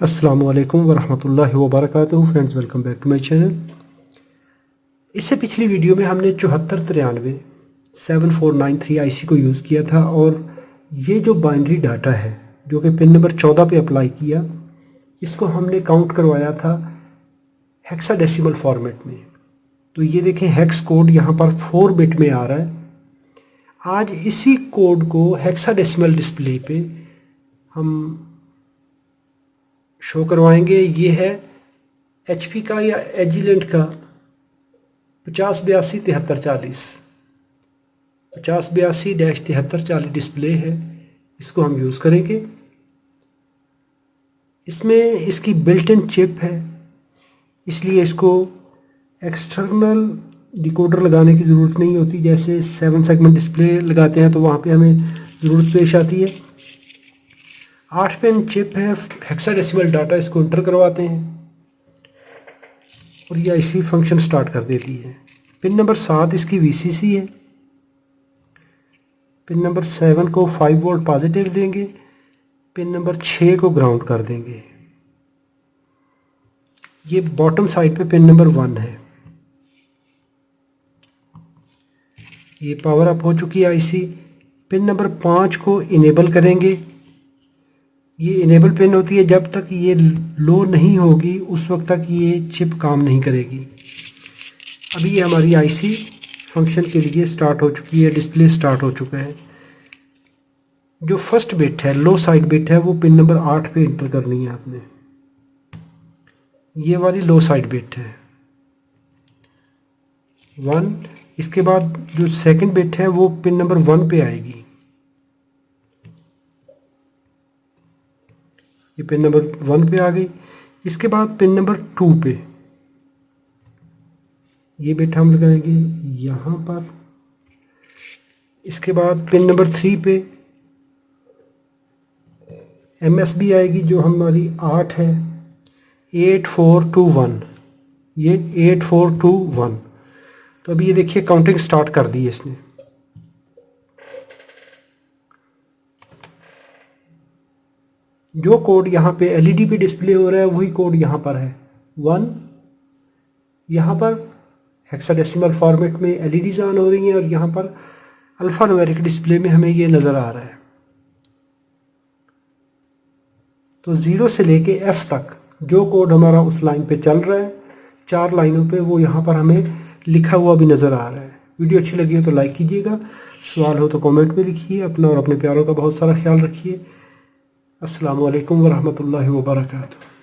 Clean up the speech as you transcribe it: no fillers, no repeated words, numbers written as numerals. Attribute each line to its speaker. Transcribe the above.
Speaker 1: अस्सलामुअलैकुम वरहमतुल्लाहि वबरकातुहू। Friends, welcome back to my channel. इससे पिछली वीडियो में हमने 7493 आईसी को यूज़ किया था और ये जो बाइनरी डाटा है जो कि पिन नंबर 14 पे अप्लाई किया, इसको हमने काउंट करवाया था हेक्साडेसिमल फॉर्मेट में। तो ये देखें, हेक्स कोड यहाँ पर 4 बिट में आ रहा है। आज इसी कोड को हेक्साडेसिमल डिस्प्ले पे हम शो करवाएंगे। ये है HP का या एजिलेंट का 5082-7340 5082-7340 डिस्प्ले है। इसको हम यूज़ करेंगे। इसमें इसकी बिल्ट इन चिप है, इसलिए इसको एक्सटर्नल डिकोडर लगाने की ज़रूरत नहीं होती। जैसे 7 सेगमेंट डिस्प्ले लगाते हैं तो वहाँ पे हमें ज़रूरत पेश आती है। 8 पिन चिप है, हेक्साडेसिमल डाटा इसको इंटर करवाते हैं और ये IC फंक्शन स्टार्ट कर देती है। पिन नंबर 7 इसकी VCC है। पिन नंबर 7 को 5 वोल्ट पॉजिटिव देंगे, पिन नंबर 6 को ग्राउंड कर देंगे। ये बॉटम साइड पे पिन नंबर 1 है। ये पावर अप हो चुकी है IC। पिन नंबर 5 को इनेबल करेंगे। ये इनेबल पिन होती है, जब तक ये लो नहीं होगी उस वक्त तक ये चिप काम नहीं करेगी। अभी ये हमारी IC फंक्शन के लिए स्टार्ट हो चुकी है, डिस्प्ले स्टार्ट हो चुका है। जो फर्स्ट बिट है, लो साइड बिट है, वो पिन नंबर 8 पे इंटर करनी है आपने। ये वाली लो साइड बिट है 1। इसके बाद जो सेकंड बिट है वो पिन नंबर 1 पे आएगी। ये पिन नंबर 1 पे आ गई। इसके बाद पिन नंबर 2 पे ये बिट हम लगाएंगे यहाँ पर। इसके बाद पिन नंबर 3 पे MSB आएगी जो हमारी 8 है, 8421। ये 8421। तो अभी ये देखिए काउंटिंग स्टार्ट कर दी है इसने। जो कोड यहाँ पे LED पे डिस्प्ले हो रहा है वही कोड यहाँ पर है 1। यहाँ पर हेक्साडेसिमल फॉर्मेट में LEDs ऑन हो रही हैं और यहाँ पर अल्फ़ा न्यूमेरिक डिस्प्ले में हमें ये नज़र आ रहा है। तो 0 से लेके F तक जो कोड हमारा उस लाइन पे चल रहा है, 4 लाइनों पे, वो यहाँ पर हमें लिखा हुआ भी नज़र आ रहा है। वीडियो अच्छी लगी हो तो लाइक कीजिएगा, सवाल हो तो कमेंट में लिखिए। अपना और अपने प्यारों का बहुत सारा ख्याल रखिए। अस्सलामु अलैकुम वरहमतुल्लाहि वबरकातुहू।